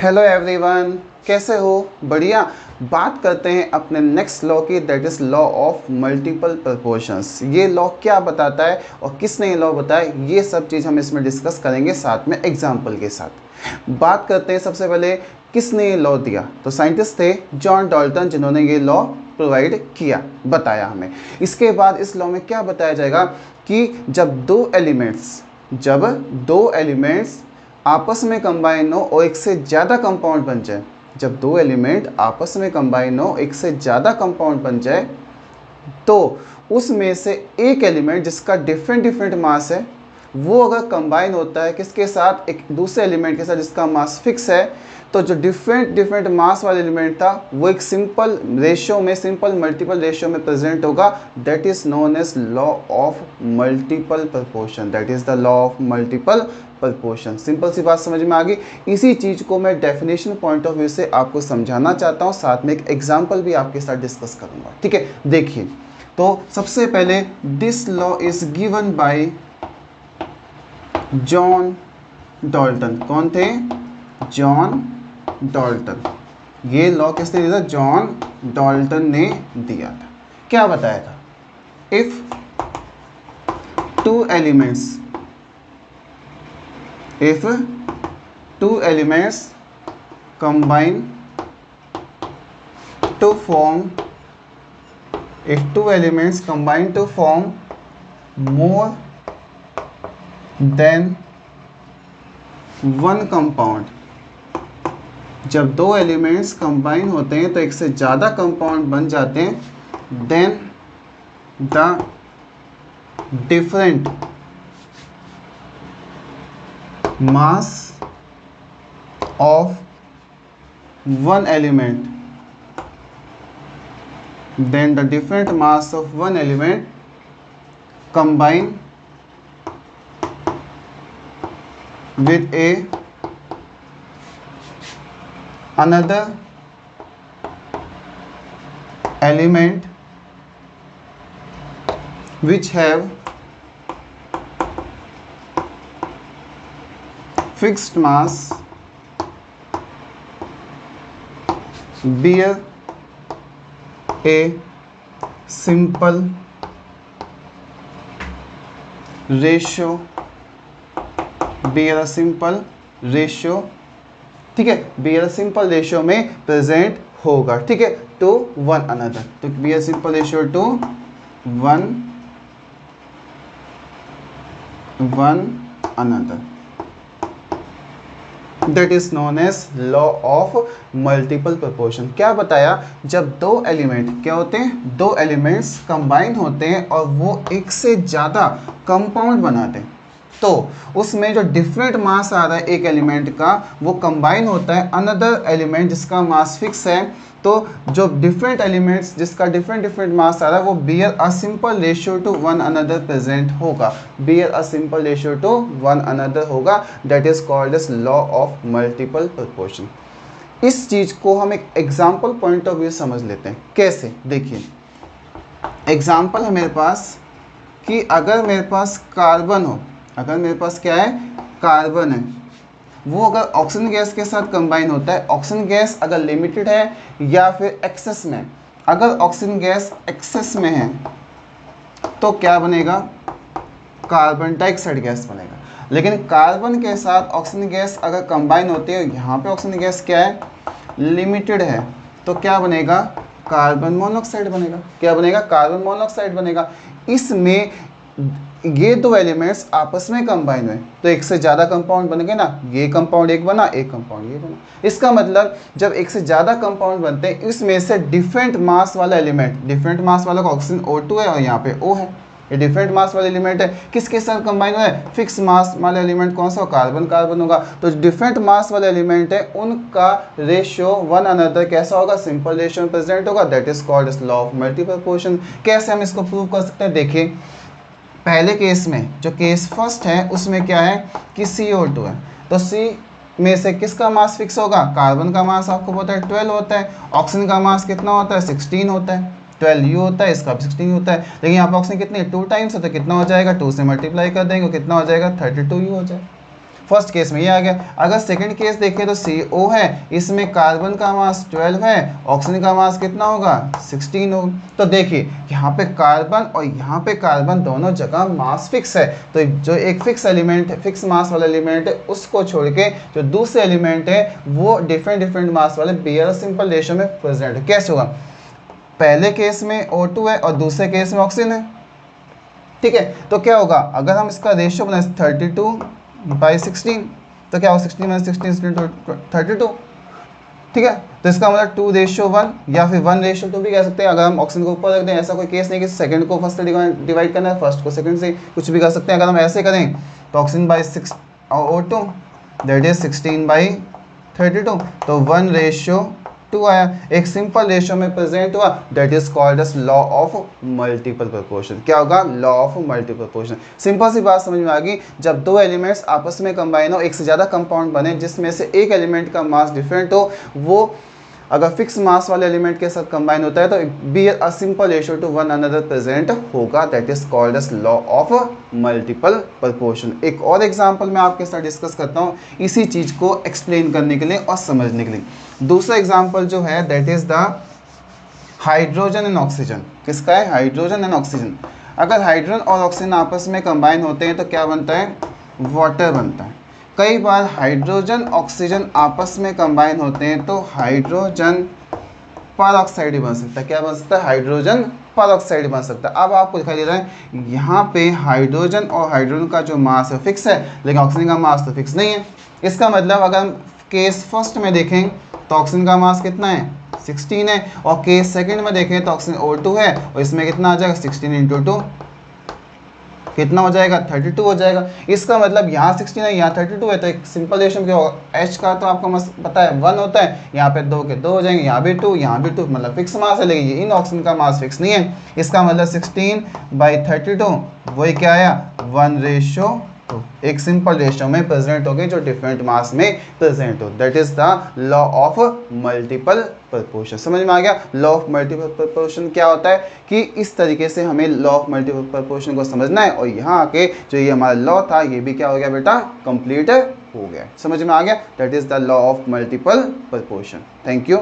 Hello everyone, कैसे हो? बढ़िया। बात करते हैं अपने नेक्स्ट लॉ की, that is law of multiple proportions. ये लॉ क्या बताता है और किसने ये लॉ बताया, ये सब चीज़ हम इसमें डिस्कस करेंगे साथ में एग्जाम्पल के साथ। बात करते हैं सबसे पहले किसने ये लॉ दिया। तो साइंटिस्ट थे जॉन डाल्टन, जिन्होंने ये लॉ प्रोवाइड किया, बताया हमें। इसके बाद इस लॉ में क्या बताया जाएगा कि जब दो एलिमेंट्स आपस में कंबाइन हो और एक से ज़्यादा कंपाउंड बन जाए, जब दो एलिमेंट आपस में कंबाइन हो एक से ज़्यादा कंपाउंड बन जाए, तो उसमें से एक एलिमेंट जिसका डिफरेंट मास है, वो अगर कंबाइन होता है किसके साथ, एक दूसरे एलिमेंट के साथ जिसका मास फिक्स है, तो जो डिफरेंट मास वाला एलिमेंट था वो एक सिंपल मल्टीपल रेशियो में प्रेजेंट होगा। That is known as law of multiple proportion. That is the law of multiple proportion. Simple सी बात समझ में आ गई। इसी चीज़ को मैं डेफिनेशन पॉइंट ऑफ व्यू से आपको समझाना चाहता हूँ, साथ में एक एग्जाम्पल भी आपके साथ डिस्कस करूँगा। ठीक है, देखिए। तो सबसे पहले this law is given by John Dalton. कौन थे? John Dalton. ये लॉ किसने दिया था? जॉन डाल्टन ने दिया था। क्या बताया था? If two elements combine to form more than one compound, जब दो एलिमेंट्स कंबाइन होते हैं तो एक से ज़्यादा कंपाउंड बन जाते हैं, then the different mass of one element combine with another element which have fixed mass bear a simple ratio, ठीक है, bear a simple ratio में प्रेजेंट होगा। ठीक है, टू वन अनदर। तो bear a simple ratio to one another, that is known as law of multiple proportion. क्या बताया? जब दो एलिमेंट क्या होते हैं, दो एलिमेंट्स कंबाइन होते हैं और वो एक से ज़्यादा कंपाउंड बनाते हैं, तो उसमें जो डिफरेंट मास आ रहा है एक एलिमेंट का, वो कंबाइन होता है अनदर एलिमेंट जिसका मास फिक्स है। तो जो डिफरेंट एलिमेंट्स जिसका डिफरेंट मास आ रहा है, वो bear a simple ratio to one another present होगा, bear a simple ratio to one another होगा। That is called as law of multiple proportion. इस चीज़ को हम एक एग्जाम्पल पॉइंट ऑफ व्यू समझ लेते हैं। कैसे? देखिए, एग्जाम्पल है मेरे पास कि अगर मेरे पास कार्बन हो, अगर मेरे पास क्या है, कार्बन है, वो अगर ऑक्सीजन गैस के साथ कंबाइन होता है, ऑक्सीजन गैस अगर लिमिटेड है या फिर एक्सेस में, अगर ऑक्सीजन गैस एक्सेस में है तो क्या बनेगा? कार्बन डाइऑक्साइड गैस बनेगा। लेकिन कार्बन के साथ ऑक्सीजन गैस अगर कंबाइन होती है, यहाँ पे ऑक्सीजन गैस क्या है, लिमिटेड है, तो क्या बनेगा? कार्बन मोनोऑक्साइड बनेगा। क्या बनेगा? कार्बन मोनोऑक्साइड बनेगा। इसमें ये दो एलिमेंट्स आपस में कंबाइन हुए तो एक से ज़्यादा कंपाउंड बनेंगे ना, ये कंपाउंड एक बना, एक कंपाउंड ये बना। इसका मतलब जब एक से ज़्यादा कंपाउंड बनते हैं, इसमें से डिफरेंट मास वाला एलिमेंट, डिफरेंट मास वाला ऑक्सीजन O2 है और यहाँ पे O है, ये डिफरेंट मास वाला एलिमेंट है, किसके साथ कंबाइन हुआ है? फिक्स मास वाला एलिमेंट कौन सा? कार्बन होगा। तो डिफरेंट मास वाले एलिमेंट है, उनका रेशियो वन अनदर कैसा होगा? सिंपल रेशियो में प्रेजेंट होगा। That is called as law of multiple proportion. कैसे हम इसको प्रूव कर सकते हैं? देखिए, पहले केस में, जो केस फर्स्ट है, उसमें क्या है कि CO2 है, तो C में से किसका मास फिक्स होगा? कार्बन का मास आपको पता है 12 होता है, ऑक्सीजन का मास कितना होता है? 16 होता है, 12U होता है, इसका 16 होता है। लेकिन यहाँ पर ऑक्सीजन कितनी? 2 टाइम्स है, तो कितना हो जाएगा? 2 से मल्टीप्लाई कर देंगे, कितना हो जाएगा? 32U हो जाएगा। फर्स्ट केस में ये आ गया। अगर सेकंड केस देखें तो CO है, इसमें कार्बन का मास 12 है, ऑक्सीजन का मास कितना होगा 16 होगा। तो देखिए यहाँ पे कार्बन और यहाँ पे कार्बन दोनों जगह मास फिक्स है, तो जो एक फिक्स एलिमेंट है, फिक्स मास वाला एलिमेंट है, उसको छोड़ के जो दूसरे एलिमेंट है वो डिफरेंट मास वाले बेयर सिंपल रेशियो में प्रेजेंट है। कैसे होगा, पहले केस में O2 है और दूसरे केस में ऑक्सीजन है, ठीक है। तो क्या होगा, अगर हम इसका रेशियो बनाए 32/16 तो क्या होगा 16 - 16 32, ठीक है। तो इसका मतलब 2:1 या फिर 1:2 भी कह सकते हैं। अगर हम ऑक्सीजन को ऊपर रख दें, ऐसा कोई केस नहीं कि सेकंड को फर्स्ट से डिवाइड करना है, फर्स्ट को सेकंड से, कुछ भी कर सकते हैं। अगर हम ऐसे करें तो ऑक्सीजन बाई 6 और O2 दैट इज 16/32, तो 1:2 आया, एक सिंपल रेशियो में प्रेजेंट हुआ, that is called as law of multiple proportion. क्या होगा, law of multiple proportion. Simple सी बात समझ में आ गई, जब दो एलिमेंट्स आपस में कंबाइन हो, एक से ज़्यादा कंपाउंड बने जिसमें से एक एलिमेंट का मास डिफरेंट हो, वो अगर फिक्स मास वाले एलिमेंट के साथ कंबाइन होता है तो be a simple ratio to one another present होगा, that is called as law of multiple proportion. एक और एग्जांपल मैं आपके साथ डिस्कस करता हूँ इसी चीज़ को एक्सप्लेन करने के लिए और समझने के लिए। दूसरा एग्जांपल जो है that is the hydrogen and oxygen. किसका है, हाइड्रोजन एंड ऑक्सीजन। अगर हाइड्रोजन और ऑक्सीजन आपस में कंबाइन होते हैं तो क्या बनता है, वाटर बनता है। कई बार हाइड्रोजन ऑक्सीजन आपस में कंबाइन होते हैं तो हाइड्रोजन परऑक्साइड बन सकता है। क्या बन सकता है, हाइड्रोजन परऑक्साइड बन सकता है। अब आपको दिखाई दे रहा है यहाँ पे हाइड्रोजन और हाइड्रोजन का जो मास है फिक्स है, लेकिन ऑक्सीजन का मास तो फिक्स नहीं है। इसका मतलब अगर हम केस फर्स्ट में देखें तो ऑक्सीजन का मास कितना है 16 है, और केस सेकंड में देखें तो ऑक्सीजन O2 है, और इसमें कितना आ जाएगा 16 × 2 कितना हो जाएगा 32 हो जाएगा। इसका मतलब यहाँ 16 है, यहाँ 32 है, तो एक सिंपल रेशियो क्या होगा, H का तो आपको मस्त पता है 1 होता है, यहाँ पे 2 के 2 हो जाएंगे, यहाँ भी 2, यहाँ भी 2, मतलब फिक्स मास है, लेकिन ये इन ऑक्सीजन का मास फिक्स नहीं है। इसका मतलब 16/32 वही क्या आया 1:2, एक सिंपल रेशियो में प्रेजेंट हो गए जो डिफरेंट मास में प्रेजेंट हो, that is the law of multiple proportion. समझ में आ गया, लॉ ऑफ मल्टीपल प्रोपोर्शन क्या होता है, कि इस तरीके से हमें लॉ ऑफ मल्टीपल प्रोपोर्शन को समझना है, और यहाँ आके जो ये हमारा लॉ था ये भी क्या हो गया बेटा, कंप्लीट हो गया। समझ में आ गया, that is the law of multiple proportion. Thank you.